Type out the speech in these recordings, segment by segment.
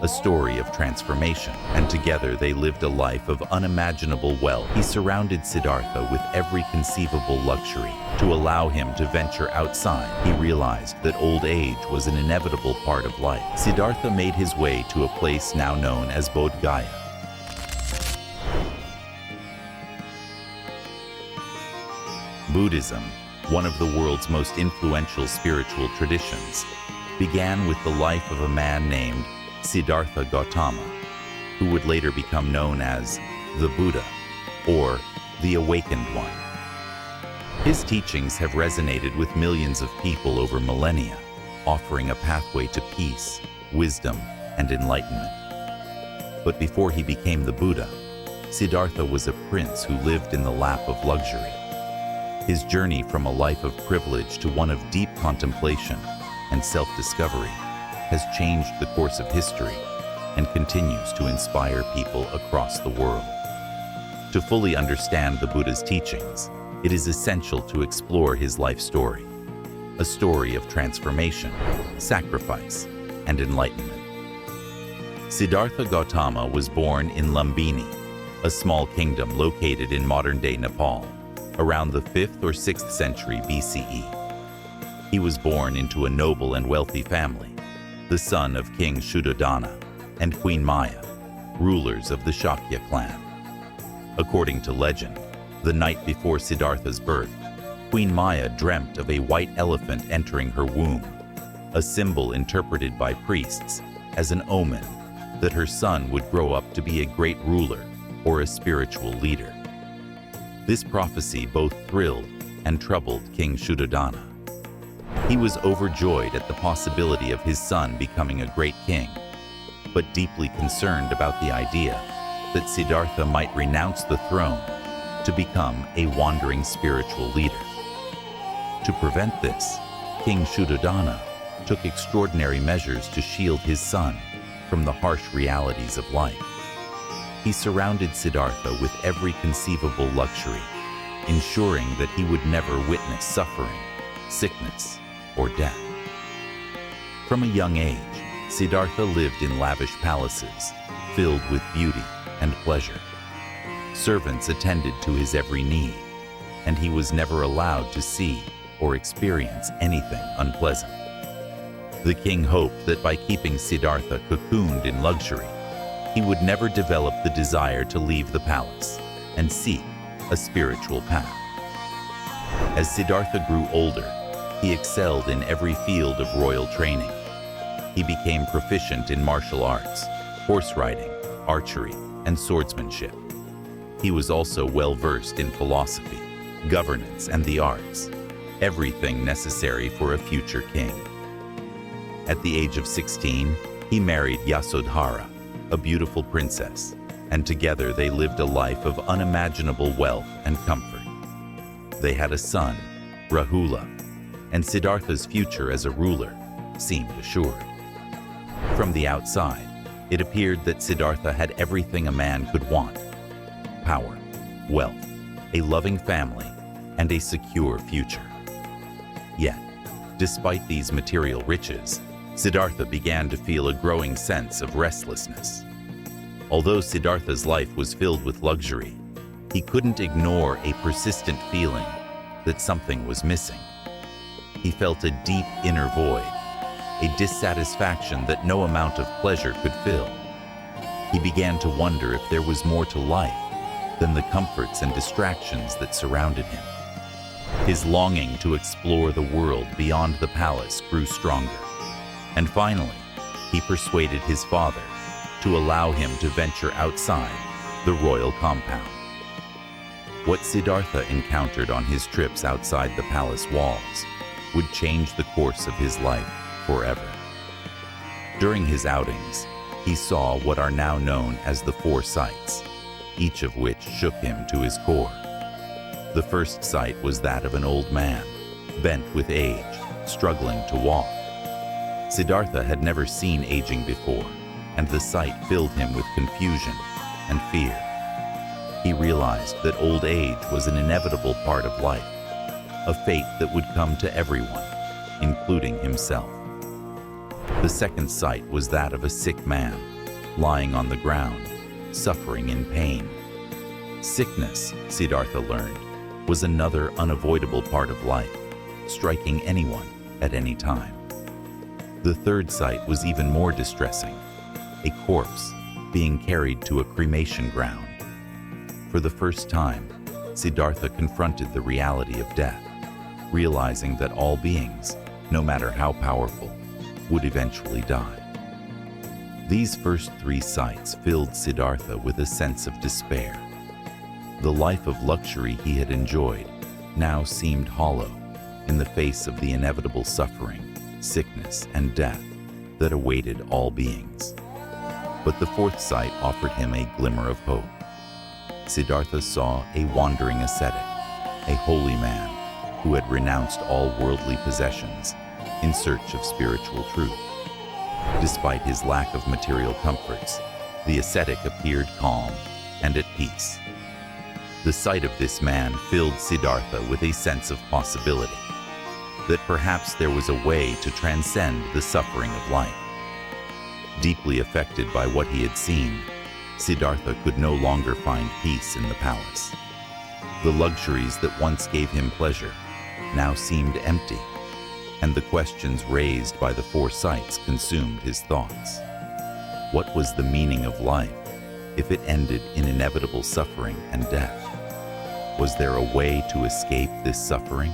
a story of transformation, and together they lived a life of unimaginable wealth. He surrounded Siddhartha with every conceivable luxury. To allow him to venture outside, he realized that old age was an inevitable part of life. Siddhartha made his way to a place now known as Bodh Gaya. Buddhism, one of the world's most influential spiritual traditions, began with the life of a man named Siddhartha Gautama, who would later become known as the Buddha, or the Awakened One. His teachings have resonated with millions of people over millennia, offering a pathway to peace, wisdom, and enlightenment. But before he became the Buddha, Siddhartha was a prince who lived in the lap of luxury. His journey from a life of privilege to one of deep contemplation and self-discovery has changed the course of history and continues to inspire people across the world. To fully understand the Buddha's teachings, it is essential to explore his life story, a story of transformation, sacrifice, and enlightenment. Siddhartha Gautama was born in Lumbini, a small kingdom located in modern-day Nepal, around the 5th or 6th century BCE. He was born into a noble and wealthy family, the son of King Shuddhodana and Queen Maya, rulers of the Shakya clan. According to legend, the night before Siddhartha's birth, Queen Maya dreamt of a white elephant entering her womb, a symbol interpreted by priests as an omen that her son would grow up to be a great ruler or a spiritual leader. This prophecy both thrilled and troubled King Shuddhodana. He was overjoyed at the possibility of his son becoming a great king, but deeply concerned about the idea that Siddhartha might renounce the throne to become a wandering spiritual leader. To prevent this, King Shuddhodana took extraordinary measures to shield his son from the harsh realities of life. He surrounded Siddhartha with every conceivable luxury, ensuring that he would never witness suffering, sickness, or death. From a young age, Siddhartha lived in lavish palaces, filled with beauty and pleasure. Servants attended to his every need, and he was never allowed to see or experience anything unpleasant. The king hoped that by keeping Siddhartha cocooned in luxury, he would never develop the desire to leave the palace and seek a spiritual path. As Siddhartha grew older, he excelled in every field of royal training. He became proficient in martial arts, horse riding, archery, and swordsmanship. He was also well-versed in philosophy, governance, and the arts, everything necessary for a future king. At the age of 16, he married Yasodhara, a beautiful princess, and together they lived a life of unimaginable wealth and comfort. They had a son, Rahula, and Siddhartha's future as a ruler seemed assured. From the outside, it appeared that Siddhartha had everything a man could want: power, wealth, a loving family, and a secure future. Yet, despite these material riches, Siddhartha began to feel a growing sense of restlessness. Although Siddhartha's life was filled with luxury, he couldn't ignore a persistent feeling that something was missing. He felt a deep inner void, a dissatisfaction that no amount of pleasure could fill. He began to wonder if there was more to life than the comforts and distractions that surrounded him. His longing to explore the world beyond the palace grew stronger, and finally, he persuaded his father to allow him to venture outside the royal compound. What Siddhartha encountered on his trips outside the palace walls would change the course of his life forever. During his outings, he saw what are now known as the 4 sights, each of which shook him to his core. The first sight was that of an old man, bent with age, struggling to walk. Siddhartha had never seen aging before, and the sight filled him with confusion and fear. He realized that old age was an inevitable part of life, a fate that would come to everyone, including himself. The second sight was that of a sick man, lying on the ground, suffering in pain. Sickness, Siddhartha learned, was another unavoidable part of life, striking anyone at any time. The third sight was even more distressing, a corpse being carried to a cremation ground. For the first time, Siddhartha confronted the reality of death, realizing that all beings, no matter how powerful, would eventually die. These first three sights filled Siddhartha with a sense of despair. The life of luxury he had enjoyed now seemed hollow in the face of the inevitable suffering, sickness, and death that awaited all beings. But the fourth sight offered him a glimmer of hope. Siddhartha saw a wandering ascetic, a holy man who had renounced all worldly possessions in search of spiritual truth. Despite his lack of material comforts, the ascetic appeared calm and at peace. The sight of this man filled Siddhartha with a sense of possibility, that perhaps there was a way to transcend the suffering of life. Deeply affected by what he had seen, Siddhartha could no longer find peace in the palace. The luxuries that once gave him pleasure now seemed empty, and the questions raised by the four sights consumed his thoughts. What was the meaning of life if it ended in inevitable suffering and death? Was there a way to escape this suffering?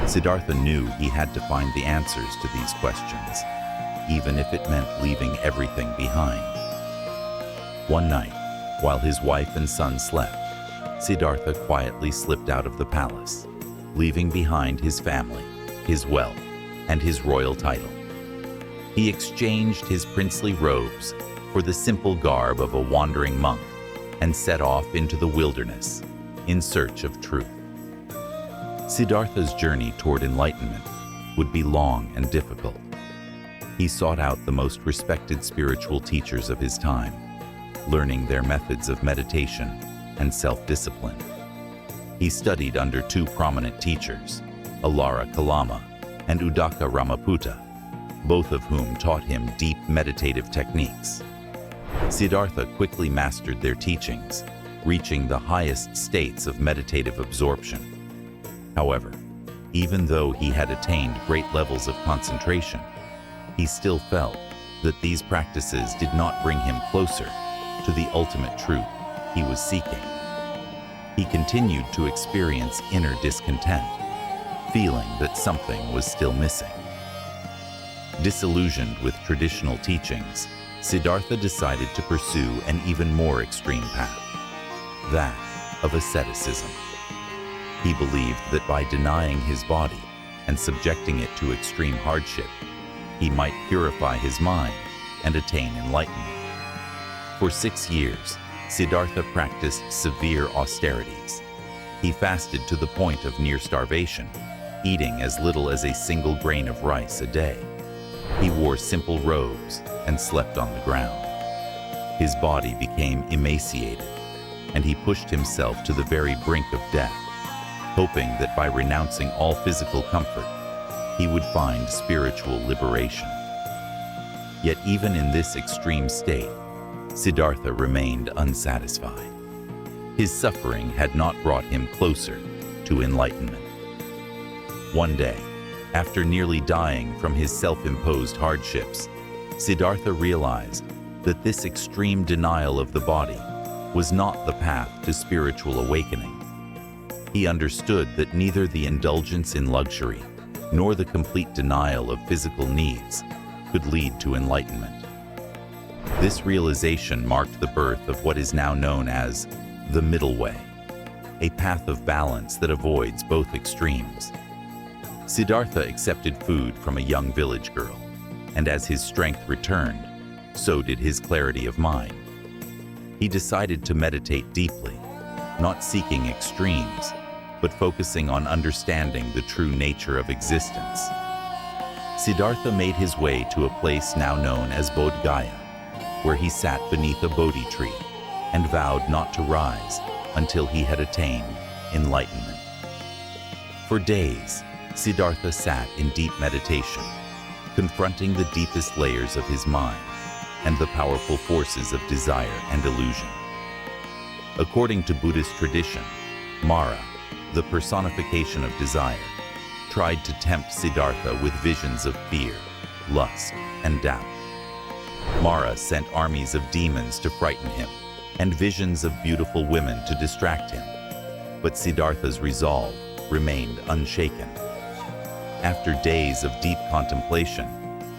Siddhartha knew he had to find the answers to these questions, even if it meant leaving everything behind. One night, while his wife and son slept, Siddhartha quietly slipped out of the palace, leaving behind his family, his wealth, and his royal title. He exchanged his princely robes for the simple garb of a wandering monk and set off into the wilderness in search of truth. Siddhartha's journey toward enlightenment would be long and difficult. He sought out the most respected spiritual teachers of his time, learning their methods of meditation and self-discipline. He studied under two prominent teachers, Alara Kalama and Udaka Ramaputta, both of whom taught him deep meditative techniques. Siddhartha quickly mastered their teachings, reaching the highest states of meditative absorption. However, even though he had attained great levels of concentration, he still felt that these practices did not bring him closer to the ultimate truth he was seeking. He continued to experience inner discontent, feeling that something was still missing. Disillusioned with traditional teachings, Siddhartha decided to pursue an even more extreme path, that of asceticism. He believed that by denying his body and subjecting it to extreme hardship, he might purify his mind and attain enlightenment. For 6 years, Siddhartha practiced severe austerities. He fasted to the point of near starvation, eating as little as a single grain of rice a day. He wore simple robes and slept on the ground. His body became emaciated, and he pushed himself to the very brink of death, hoping that by renouncing all physical comfort, he would find spiritual liberation. Yet even in this extreme state, Siddhartha remained unsatisfied. His suffering had not brought him closer to enlightenment. One day, after nearly dying from his self-imposed hardships, Siddhartha realized that this extreme denial of the body was not the path to spiritual awakening. He understood that neither the indulgence in luxury nor the complete denial of physical needs could lead to enlightenment. This realization marked the birth of what is now known as the middle way, a path of balance that avoids both extremes. Siddhartha accepted food from a young village girl, and as his strength returned, so did his clarity of mind. He decided to meditate deeply, not seeking extremes, but focusing on understanding the true nature of existence. Siddhartha made his way to a place now known as Bodh Gaya, where he sat beneath a Bodhi tree and vowed not to rise until he had attained enlightenment. For days, Siddhartha sat in deep meditation, confronting the deepest layers of his mind, and the powerful forces of desire and illusion. According to Buddhist tradition, Mara, the personification of desire, tried to tempt Siddhartha with visions of fear, lust, and doubt. Mara sent armies of demons to frighten him, and visions of beautiful women to distract him. But Siddhartha's resolve remained unshaken. After days of deep contemplation,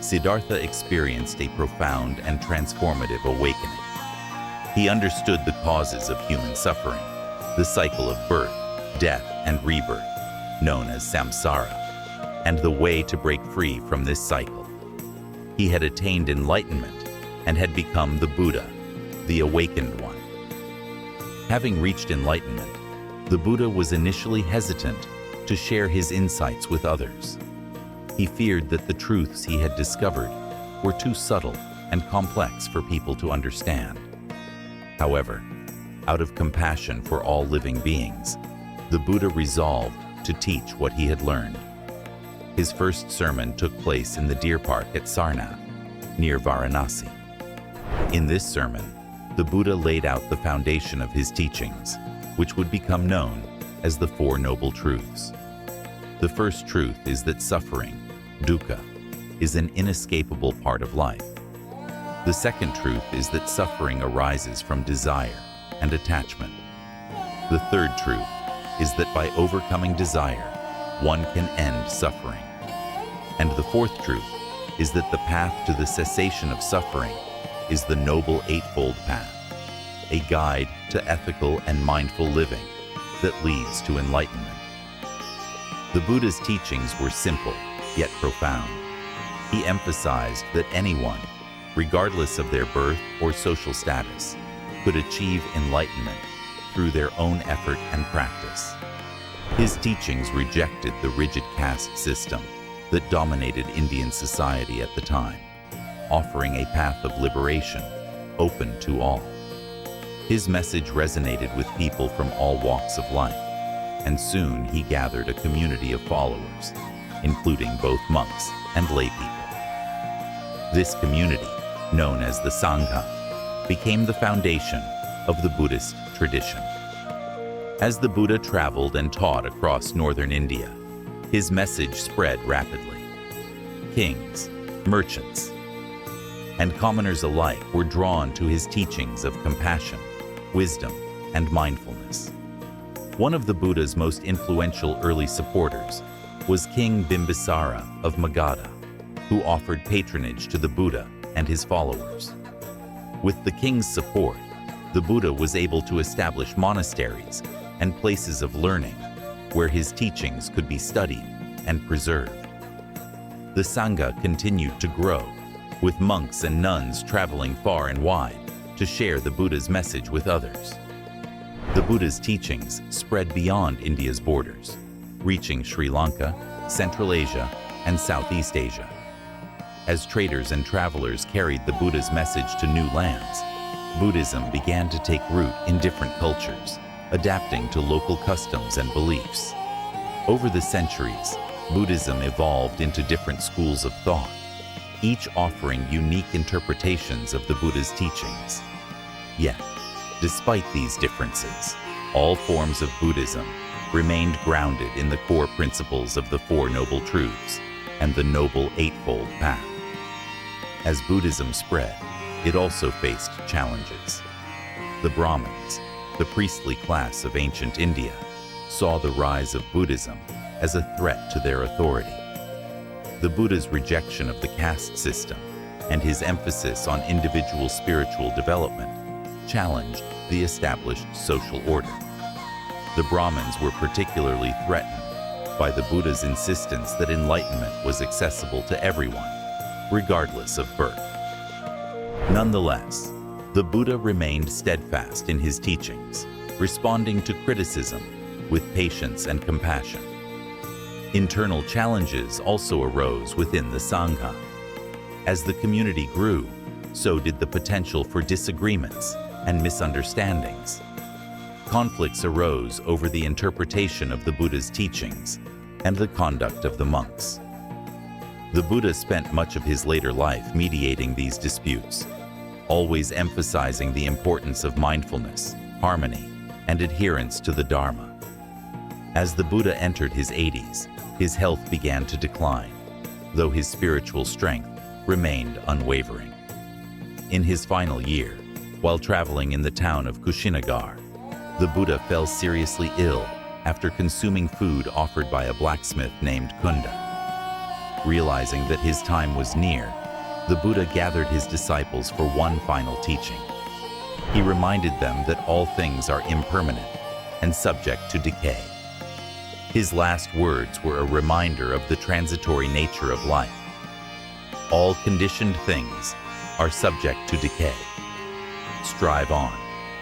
Siddhartha experienced a profound and transformative awakening. He understood the causes of human suffering, the cycle of birth, death, and rebirth, known as samsara, and the way to break free from this cycle. He had attained enlightenment and had become the Buddha, the awakened one. Having reached enlightenment, the Buddha was initially hesitant to share his insights with others. He feared that the truths he had discovered were too subtle and complex for people to understand. However, out of compassion for all living beings, the Buddha resolved to teach what he had learned. His first sermon took place in the deer park at Sarnath, near Varanasi. In this sermon, the Buddha laid out the foundation of his teachings, which would become known as the Four Noble Truths. The first truth is that suffering, dukkha, is an inescapable part of life. The second truth is that suffering arises from desire and attachment. The third truth is that by overcoming desire, one can end suffering. And the fourth truth is that the path to the cessation of suffering is the Noble Eightfold Path, a guide to ethical and mindful living that leads to enlightenment. The Buddha's teachings were simple, yet profound. He emphasized that anyone, regardless of their birth or social status, could achieve enlightenment through their own effort and practice. His teachings rejected the rigid caste system that dominated Indian society at the time, offering a path of liberation open to all. His message resonated with people from all walks of life, and soon he gathered a community of followers, including both monks and laypeople. This community, known as the Sangha, became the foundation of the Buddhist tradition. As the Buddha traveled and taught across northern India, his message spread rapidly. Kings, merchants, and commoners alike were drawn to his teachings of compassion, wisdom, and mindfulness. One of the Buddha's most influential early supporters was King Bimbisara of Magadha, who offered patronage to the Buddha and his followers. With the king's support, the Buddha was able to establish monasteries and places of learning where his teachings could be studied and preserved. The Sangha continued to grow, with monks and nuns traveling far and wide to share the Buddha's message with others. The Buddha's teachings spread beyond India's borders, reaching Sri Lanka, Central Asia, and Southeast Asia. As traders and travelers carried the Buddha's message to new lands, Buddhism began to take root in different cultures, adapting to local customs and beliefs. Over the centuries, Buddhism evolved into different schools of thought, each offering unique interpretations of the Buddha's teachings. Yet, despite these differences, all forms of Buddhism remained grounded in the core principles of the Four Noble Truths and the Noble Eightfold Path. As Buddhism spread, it also faced challenges. The Brahmins, the priestly class of ancient India, saw the rise of Buddhism as a threat to their authority. The Buddha's rejection of the caste system and his emphasis on individual spiritual development challenged the established social order. The Brahmins were particularly threatened by the Buddha's insistence that enlightenment was accessible to everyone, regardless of birth. Nonetheless, the Buddha remained steadfast in his teachings, responding to criticism with patience and compassion. Internal challenges also arose within the Sangha. As the community grew, so did the potential for disagreements and misunderstandings. Conflicts arose over the interpretation of the Buddha's teachings and the conduct of the monks. The Buddha spent much of his later life mediating these disputes, always emphasizing the importance of mindfulness, harmony, and adherence to the Dharma. As the Buddha entered his 80s, his health began to decline, though his spiritual strength remained unwavering. In his final year, while traveling in the town of Kushinagar, the Buddha fell seriously ill after consuming food offered by a blacksmith named Kunda. Realizing that his time was near, the Buddha gathered his disciples for one final teaching. He reminded them that all things are impermanent and subject to decay. His last words were a reminder of the transitory nature of life. All conditioned things are subject to decay. Strive on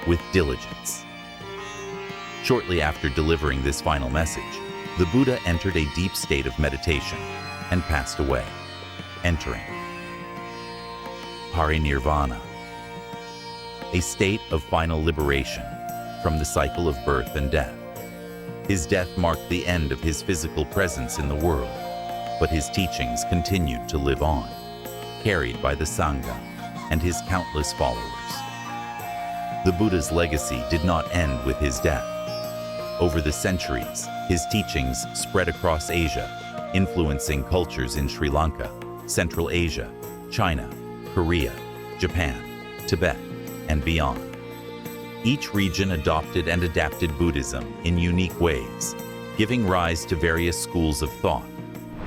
with diligence. Shortly after delivering this final message, the Buddha entered a deep state of meditation and passed away, entering parinirvana, a state of final liberation from the cycle of birth and death. His death marked the end of his physical presence in the world, but his teachings continued to live on, carried by the Sangha and his countless followers. The Buddha's legacy did not end with his death. Over the centuries, his teachings spread across Asia, influencing cultures in Sri Lanka, Central Asia, China, Korea, Japan, Tibet, and beyond. Each region adopted and adapted Buddhism in unique ways, giving rise to various schools of thought,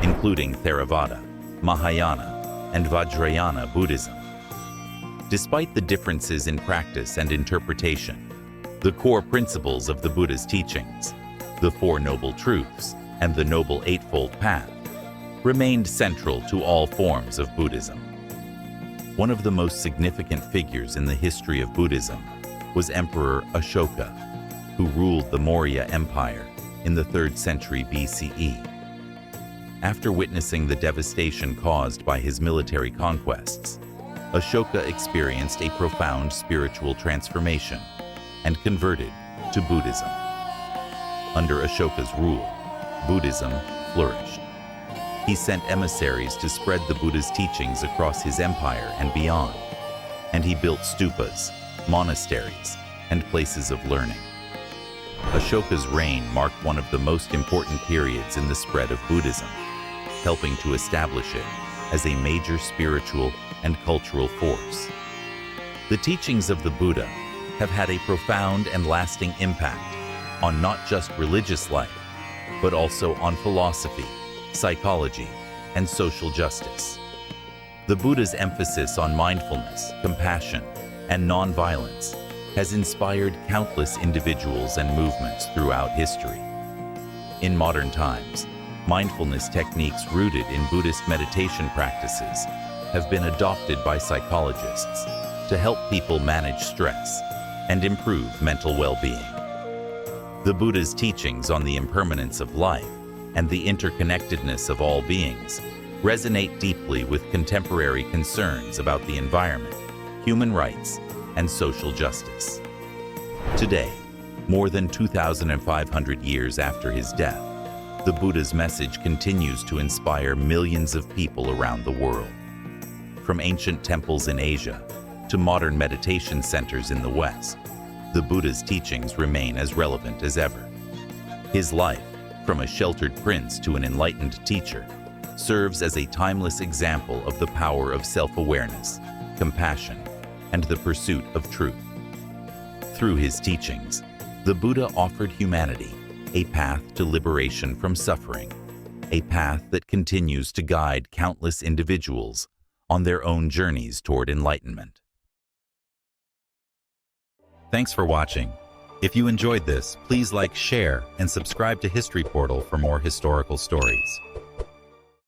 including Theravada, Mahayana, and Vajrayana Buddhism. Despite the differences in practice and interpretation, the core principles of the Buddha's teachings, the Four Noble Truths, and the Noble Eightfold Path, remained central to all forms of Buddhism. One of the most significant figures in the history of Buddhism was Emperor Ashoka, who ruled the Maurya Empire in the 3rd century BCE. After witnessing the devastation caused by his military conquests, Ashoka experienced a profound spiritual transformation and converted to Buddhism. Under Ashoka's rule, Buddhism flourished. He sent emissaries to spread the Buddha's teachings across his empire and beyond, and he built stupas, monasteries, and places of learning. Ashoka's reign marked one of the most important periods in the spread of Buddhism, helping to establish it as a major spiritual and cultural force. The teachings of the Buddha have had a profound and lasting impact on not just religious life, but also on philosophy, psychology, and social justice. The Buddha's emphasis on mindfulness, compassion, and nonviolence has inspired countless individuals and movements throughout history. In modern times, mindfulness techniques rooted in Buddhist meditation practices have been adopted by psychologists to help people manage stress and improve mental well-being. The Buddha's teachings on the impermanence of life and the interconnectedness of all beings resonate deeply with contemporary concerns about the environment, human rights, and social justice. Today, more than 2,500 years after his death, the Buddha's message continues to inspire millions of people around the world. From ancient temples in Asia to modern meditation centers in the West, the Buddha's teachings remain as relevant as ever. His life, from a sheltered prince to an enlightened teacher, serves as a timeless example of the power of self-awareness, compassion, and the pursuit of truth. Through his teachings, the Buddha offered humanity a path to liberation from suffering, a path that continues to guide countless individuals on their own journeys toward enlightenment. Thanks for watching. If you enjoyed this, please like, share, and subscribe to History Portal for more historical stories.